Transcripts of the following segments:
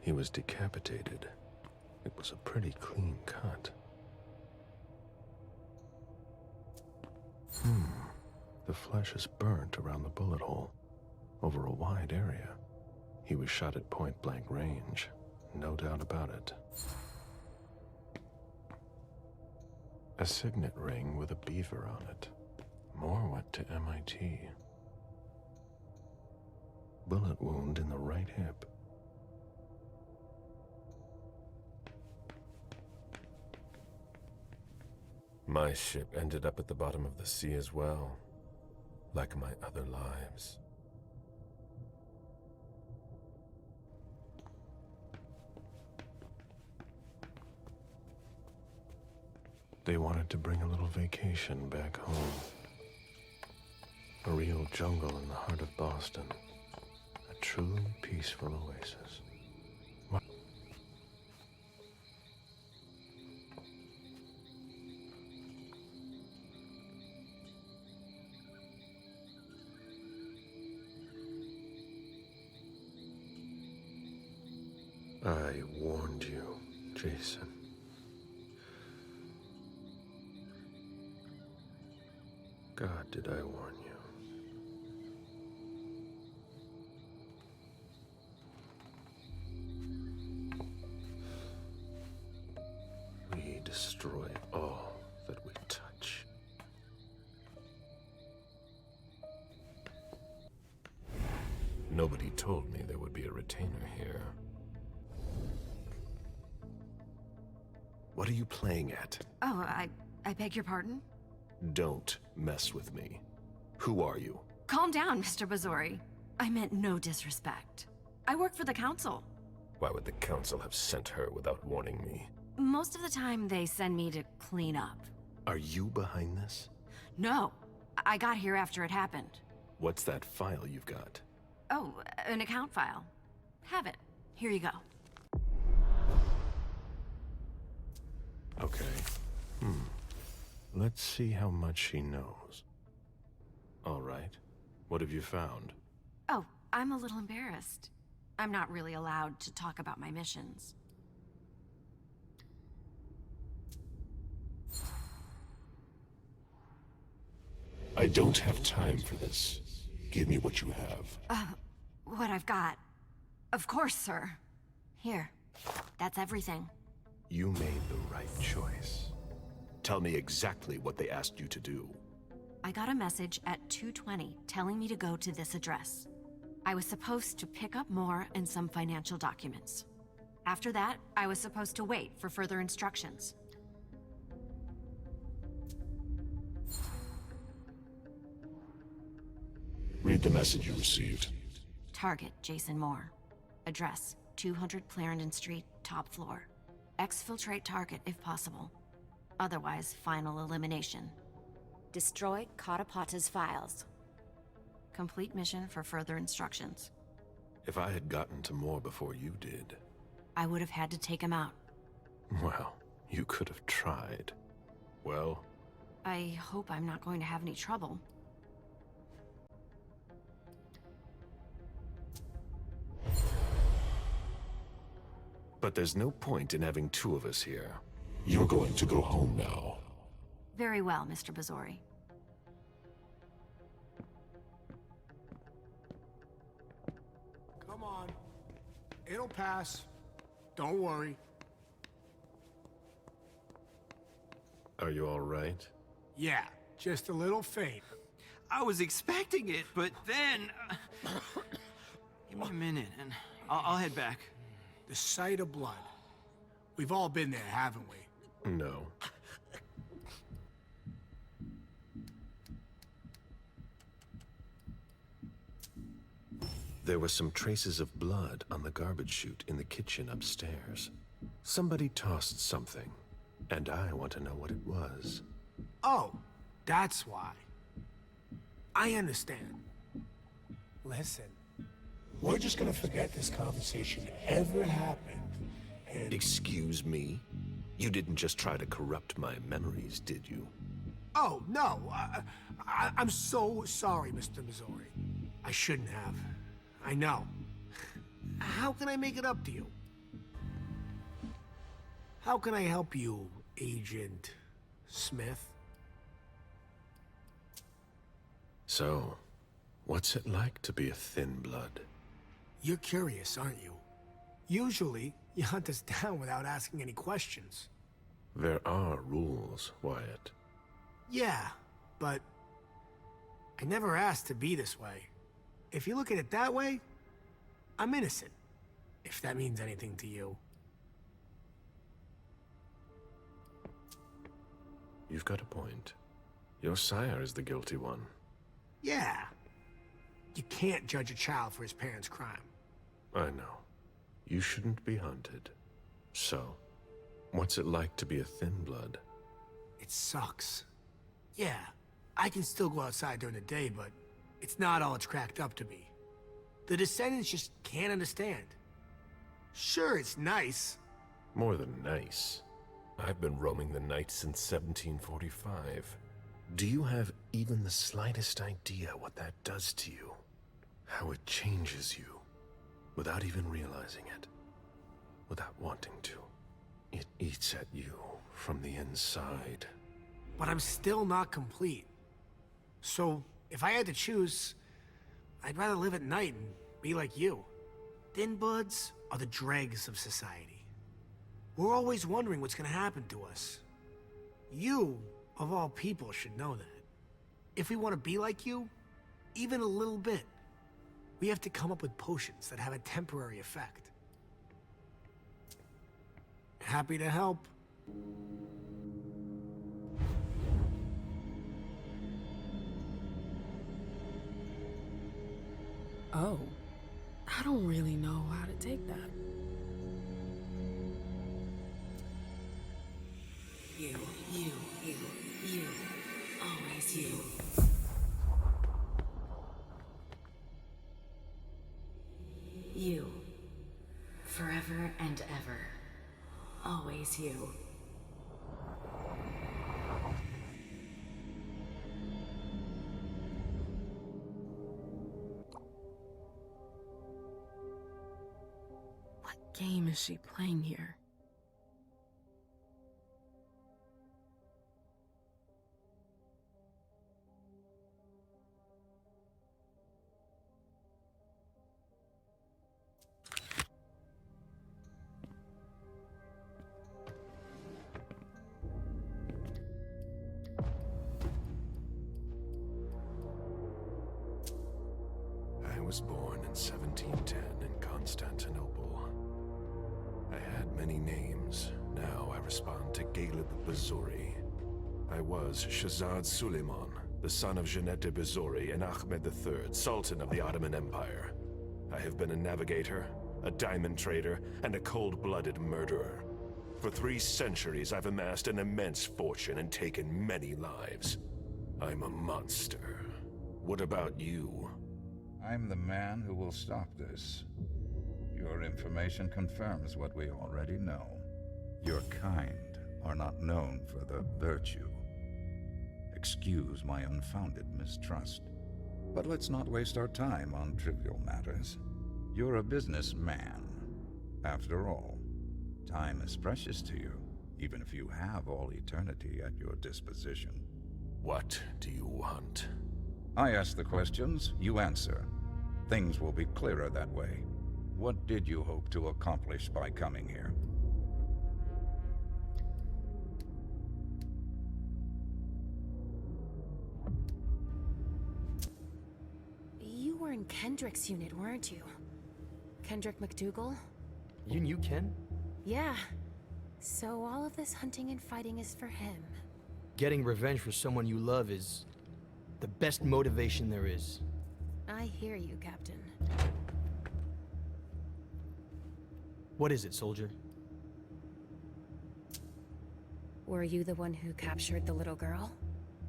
He was decapitated. It was a pretty clean cut. The flesh is burnt around the bullet hole, over a wide area. He was shot at point-blank range, no doubt about it. A signet ring with a beaver on it. More went to MIT. Bullet wound in the right hip. My ship ended up at the bottom of the sea as well, like my other lives. They wanted to bring a little vacation back home. A real jungle in the heart of Boston. A truly peaceful oasis. I warned you, Jason. God, did I warn you? We destroy all that we touch. Nobody told me there would be a retainer here. What are you playing at? Oh, I beg your pardon? Don't mess with me. Who are you? Calm down, Mr. Bazori. I meant no disrespect. I work for the council. Why would the council have sent her without warning me? Most of the time, they send me to clean up. Are you behind this? No, I got here after it happened. What's that file you've got? Oh, an account file. Have it. Here you go. Okay. Let's see how much she knows. All right. What have you found? Oh, I'm a little embarrassed. I'm not really allowed to talk about my missions. I don't have time for this. Give me what you have. What I've got. Of course, sir. Here. That's everything. You made the right choice. Tell me exactly what they asked you to do. I got a message at 2:20 telling me to go to this address. I was supposed to pick up more and some financial documents. After that, I was supposed to wait for further instructions. Read the message you received. Target, Jason Moore. Address, 200 Clarendon Street, top floor. Exfiltrate target if possible. Otherwise, final elimination. Destroy Katapata's files. Complete mission for further instructions. If I had gotten to Moore before you did... I would have had to take him out. Well, you could have tried. Well... I hope I'm not going to have any trouble. But there's no point in having two of us here. You're going to go home now. Very well, Mr. Bazori. Come on. It'll pass. Don't worry. Are you all right? Yeah, just a little faint. I was expecting it, but then... give me a minute, and I'll head back. The sight of blood. We've all been there, haven't we? No. There were some traces of blood on the garbage chute in the kitchen upstairs. Somebody tossed something, and I want to know what it was. Oh, that's why. I understand. Listen. We're just gonna forget this conversation ever happened, and... Excuse me? You didn't just try to corrupt my memories, did you? Oh, no. I'm so sorry, Mr. Missouri. I shouldn't have. I know. How can I make it up to you? How can I help you, Agent Smith? So, what's it like to be a thin blood? You're curious, aren't you? Usually, you hunt us down without asking any questions. There are rules, Wyatt. Yeah, but I never asked to be this way. If you look at it that way, I'm innocent, if that means anything to you. You've got a point. Your sire is the guilty one. Yeah. You can't judge a child for his parents' crime. I know. You shouldn't be hunted. So, what's it like to be a thin blood? It sucks. Yeah, I can still go outside during the day, but it's not all it's cracked up to be. The descendants just can't understand. Sure, it's nice. More than nice. I've been roaming the night since 1745. Do you have even the slightest idea what that does to you? How it changes you, without even realizing it, without wanting to. It eats at you from the inside. But I'm still not complete. So, if I had to choose, I'd rather live at night and be like you. Thin bloods are the dregs of society. We're always wondering what's gonna happen to us. You, of all people, should know that. If we want to be like you, even a little bit, we have to come up with potions that have a temporary effect. Happy to help. Oh, I don't really know how to take that. You, always you. You, forever and ever, always you. What game is she playing here? I was born in 1710 in Constantinople. I had many names. Now I respond to Galeb Bazuri. I was Shahzad Suleiman, the son of Jeanette de Bazuri and Ahmed III, Sultan of the Ottoman Empire. I have been a navigator, a diamond trader, and a cold-blooded murderer. For 3 centuries, I've amassed an immense fortune and taken many lives. I'm a monster. What about you? I'm the man who will stop this. Your information confirms what we already know. Your kind are not known for their virtue. Excuse my unfounded mistrust. But let's not waste our time on trivial matters. You're a businessman. After all, time is precious to you, even if you have all eternity at your disposition. What do you want? I ask the questions, you answer. Things will be clearer that way. What did you hope to accomplish by coming here? You were in Kendrick's unit, weren't you? Kendrick McDougal? You knew Ken? Yeah. So all of this hunting and fighting is for him. Getting revenge for someone you love is the best motivation there is. I hear you, Captain. What is it, soldier? Were you the one who captured the little girl?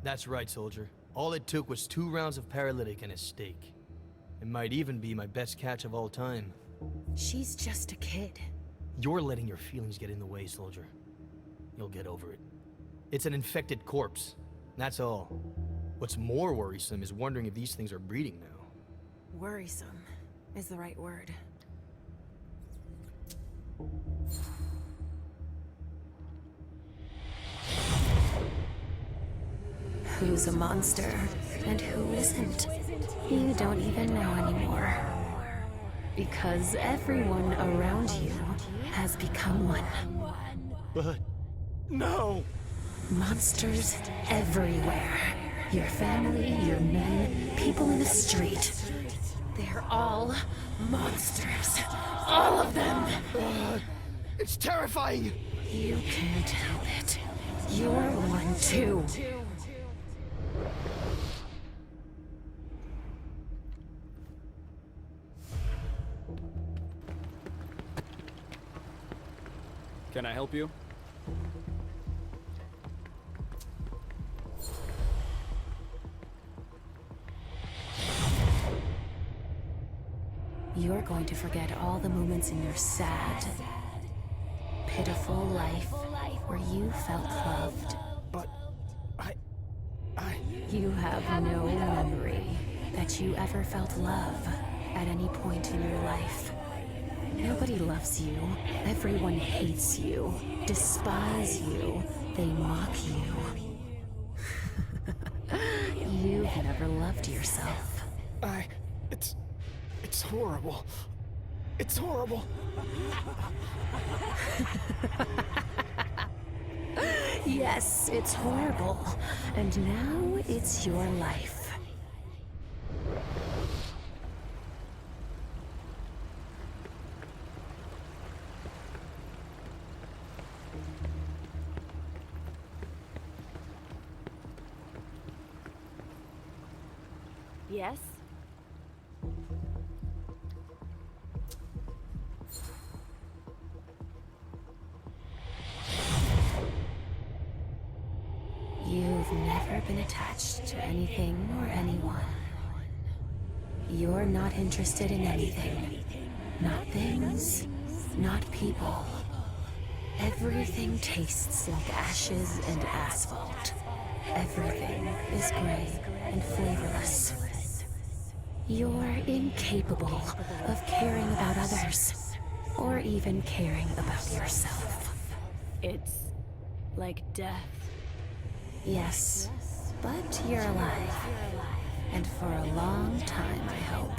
That's right, soldier. All it took was 2 rounds of paralytic and a stake. It might even be my best catch of all time. She's just a kid. You're letting your feelings get in the way, soldier. You'll get over it. It's an infected corpse. That's all. What's more worrisome is wondering if these things are breeding now. Worrisome is the right word. who's a monster and who isn't. You don't even know anymore. Because everyone around you has become one. But no! Monsters everywhere. Your family, your men, people in the street. They're all monsters. All of them! It's terrifying! You can't help it. You're one too. Can I help you? You're going to forget all the moments in your sad, pitiful life where you felt loved. But I... You have no memory that you ever felt love at any point in your life. Nobody loves you. Everyone hates you, despise you. They mock you. You've never loved yourself. It's horrible. It's horrible. Yes, it's horrible. And now it's your life. Yes? You've never been attached to anything or anyone. You're not interested in anything. Not things, not people. Everything tastes like ashes and asphalt. Everything is gray and flavorless. You're incapable of caring about others, or even caring about yourself. It's like death. Yes, but you're alive. And for a long time, I hope.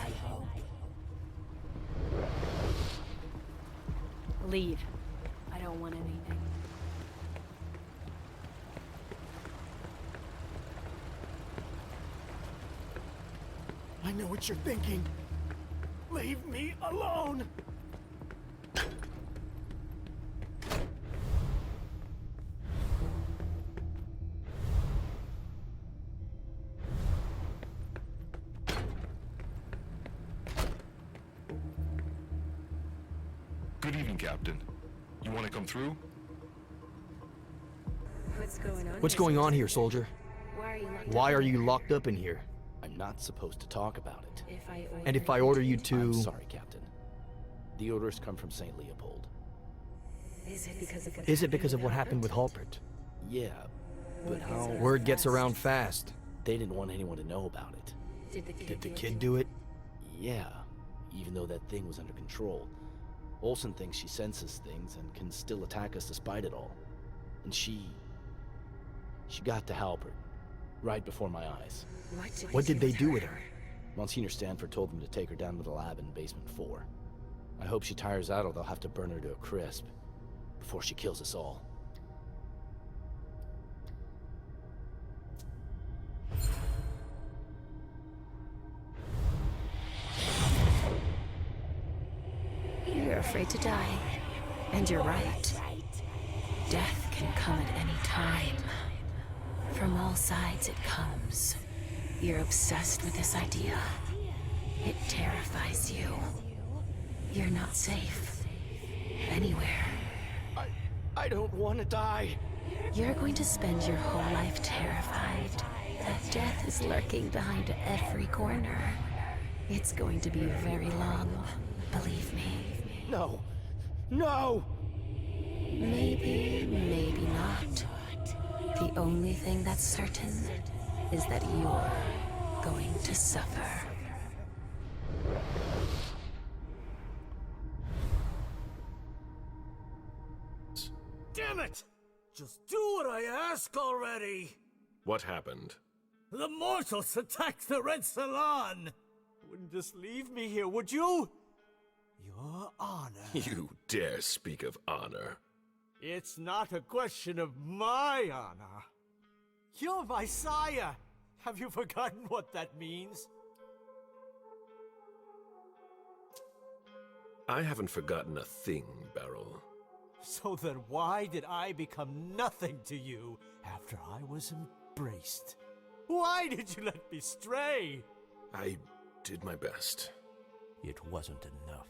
Leave. I don't want anything. I know what you're thinking. Leave me alone! Good evening, Captain. You want to come through? What's going on here, soldier? Why are you locked up in here? I'm not supposed to talk about it. And if I order you to... I'm sorry, Captain. The orders come from St. Leopold. Is Is it because of what happened with Halpert? Yeah, but how... Word gets around fast. They didn't want anyone to know about it. Did the kid do it? Yeah, even though that thing was under control. Olsen thinks she senses things and can still attack us despite it all. And she got to Halpert, right before my eyes. What did they do with her? Monsignor Stanford told them to take her down to the lab in basement 4. I hope she tires out or they'll have to burn her to a crisp before she kills us all. You're afraid to die. And you're right. Death can come at any time. From all sides it comes. You're obsessed with this idea. It terrifies you. You're not safe. Anywhere. I don't want to die. You're going to spend your whole life terrified that death is lurking behind every corner. It's going to be very long, believe me. No. No! Maybe, maybe not. The only thing that's certain is that you're going to suffer. Damn it! Just do what I ask already! What happened? The mortals attacked the Red Salon! Wouldn't just leave me here, would you? Your honor. You dare speak of honor? It's not a question of my honor. You're my sire. Have you forgotten what that means? I haven't forgotten a thing, Beryl. So then why did I become nothing to you after I was embraced? Why did you let me stray? I did my best. It wasn't enough.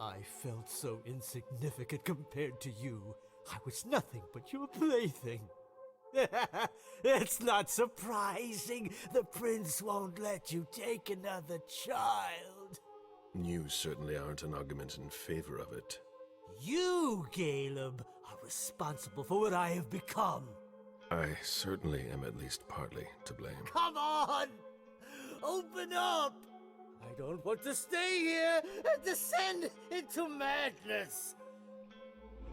I felt so insignificant compared to you. I was nothing but your plaything. It's not surprising the prince won't let you take another child. You certainly aren't an argument in favor of it. You, Galeb, are responsible for what I have become. I certainly am at least partly to blame. Come on! Open up! I don't want to stay here and descend into madness.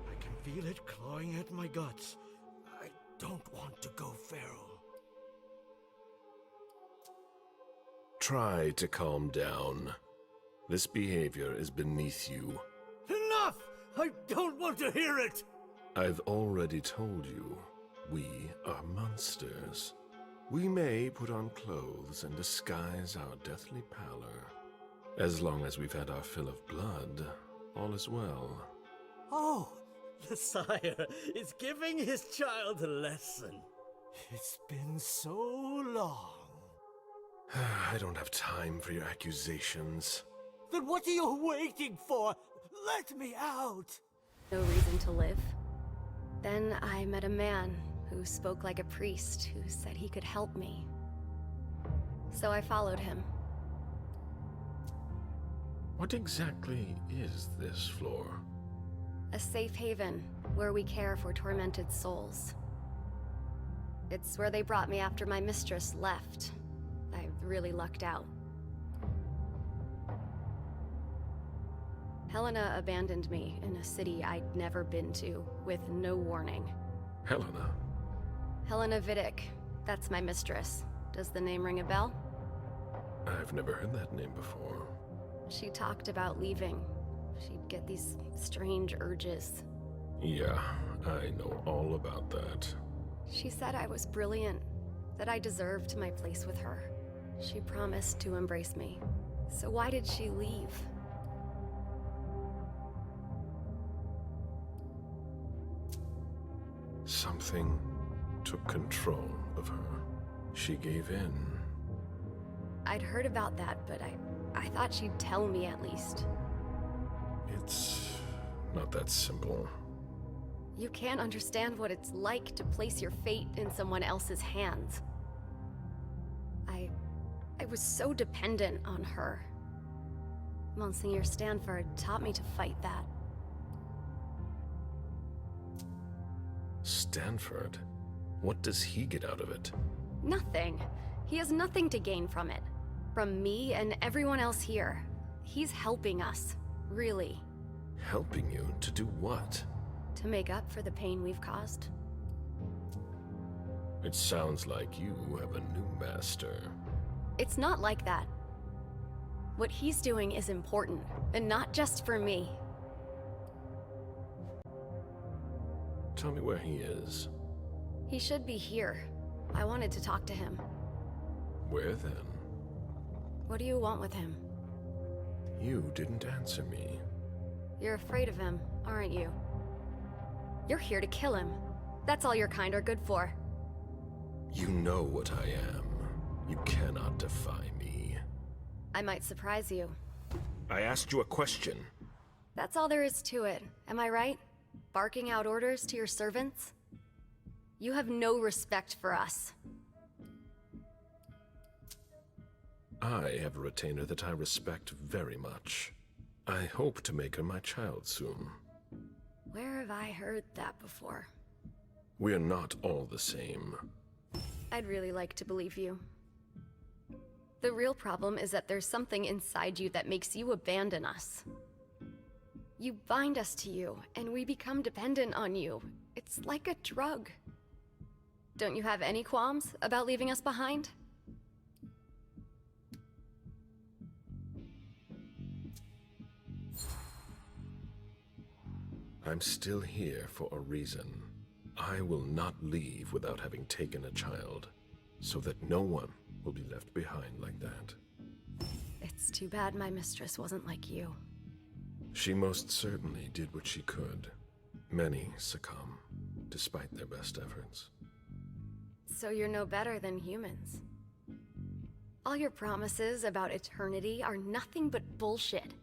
I can feel it clawing at my guts. I don't want to go feral. Try to calm down. This behavior is beneath you. Enough! I don't want to hear it! I've already told you, we are monsters. We may put on clothes and disguise our deathly pallor. As long as we've had our fill of blood, all is well. Oh, the sire is giving his child a lesson. It's been so long. I don't have time for your accusations. Then what are you waiting for? Let me out! No reason to live. Then I met a man who spoke like a priest who said he could help me. So I followed him. What exactly is this floor? A safe haven where we care for tormented souls. It's where they brought me after my mistress left. I really lucked out. Helena abandoned me in a city I'd never been to, with no warning. Helena? Helena Vidic. That's my mistress. Does the name ring a bell? I've never heard that name before. She talked about leaving. She'd get these strange urges. Yeah, I know all about that. She said I was brilliant, that I deserved my place with her. She promised to embrace me. So why did she leave? Something took control of her. She gave in. I'd heard about that, but I thought she'd tell me at least. It's not that simple. You can't understand what it's like to place your fate in someone else's hands. I was so dependent on her. Monsignor Stanford taught me to fight that. Stanford? What does he get out of it? Nothing. He has nothing to gain from it. From me and everyone else here. He's helping us. Really. Helping you to do what? To make up for the pain we've caused. It sounds like you have a new master. It's not like that. What he's doing is important, and not just for me. Tell me where he is. He should be here. I wanted to talk to him. Where then? What do you want with him? You didn't answer me. You're afraid of him, aren't you? You're here to kill him. That's all your kind are good for. You know what I am. You cannot defy me. I might surprise you. I asked you a question. That's all there is to it, am I right? Barking out orders to your servants? You have no respect for us. I have a retainer that I respect very much. I hope to make her my child soon. Where have I heard that before? We are not all the same. I'd really like to believe you. The real problem is that there's something inside you that makes you abandon us. You bind us to you, and we become dependent on you. It's like a drug. Don't you have any qualms about leaving us behind? I'm still here for a reason. I will not leave without having taken a child, so that no one will be left behind like that. It's too bad my mistress wasn't like you. She most certainly did what she could. Many succumb, despite their best efforts. So you're no better than humans. All your promises about eternity are nothing but bullshit.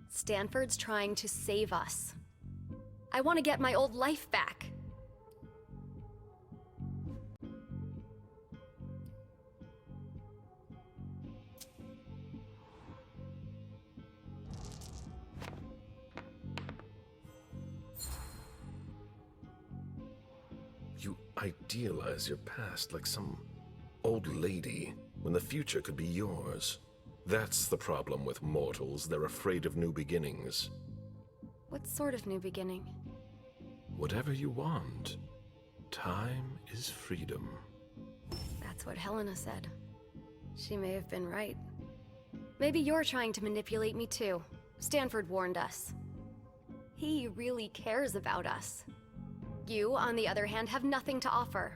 Stanford's trying to save us. I want to get my old life back. You idealize your past like some old lady, when the future could be yours. That's the problem with mortals. They're afraid of new beginnings. What sort of new beginning? Whatever you want. Time is freedom. That's what Helena said. She may have been right. Maybe you're trying to manipulate me too. Stanford warned us. He really cares about us. You, on the other hand, have nothing to offer.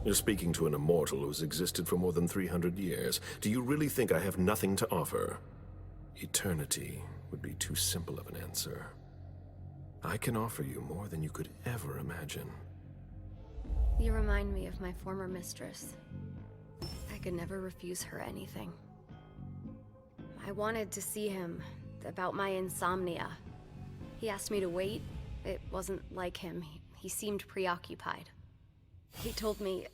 You're speaking to an immortal who's existed for more than 300 years. Do you really think I have nothing to offer? Eternity would be too simple of an answer. I can offer you more than you could ever imagine. You remind me of my former mistress. I could never refuse her anything. I wanted to see him about my insomnia. He asked me to wait. It wasn't like him. He seemed preoccupied. He told me,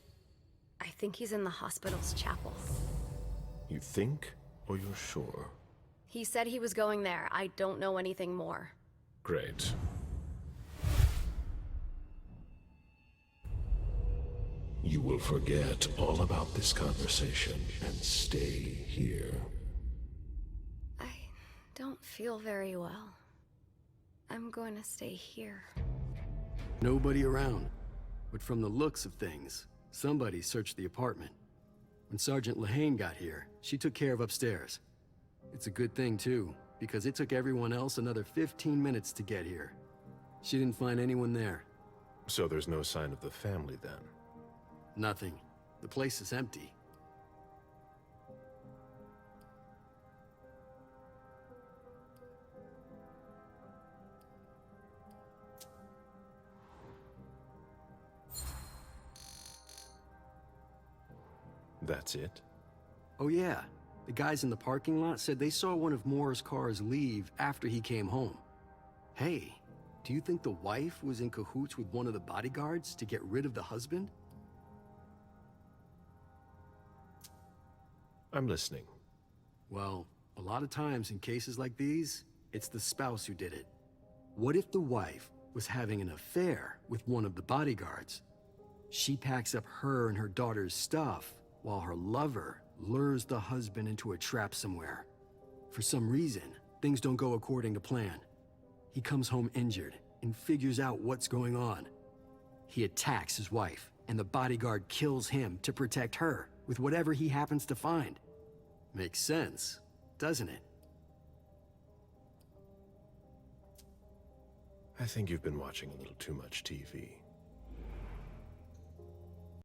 I think he's in the hospital's chapel. You think, or you're sure? He said he was going there. I don't know anything more. Great. You will forget all about this conversation and stay here. I don't feel very well. I'm going to stay here. Nobody around. But from the looks of things, somebody searched the apartment. When Sergeant Lehane got here, she took care of upstairs. It's a good thing, too, because it took everyone else another 15 minutes to get here. She didn't find anyone there. So there's no sign of the family, then? Nothing. The place is empty. That's it? Oh yeah. The guys in the parking lot said they saw one of Moore's cars leave after he came home. Hey, do you think the wife was in cahoots with one of the bodyguards to get rid of the husband? I'm listening. Well, a lot of times in cases like these, it's the spouse who did it. What if the wife was having an affair with one of the bodyguards? She packs up her and her daughter's stuff, while her lover lures the husband into a trap somewhere. For some reason, things don't go according to plan. He comes home injured and figures out what's going on. He attacks his wife, and the bodyguard kills him to protect her with whatever he happens to find. Makes sense, doesn't it? I think you've been watching a little too much TV.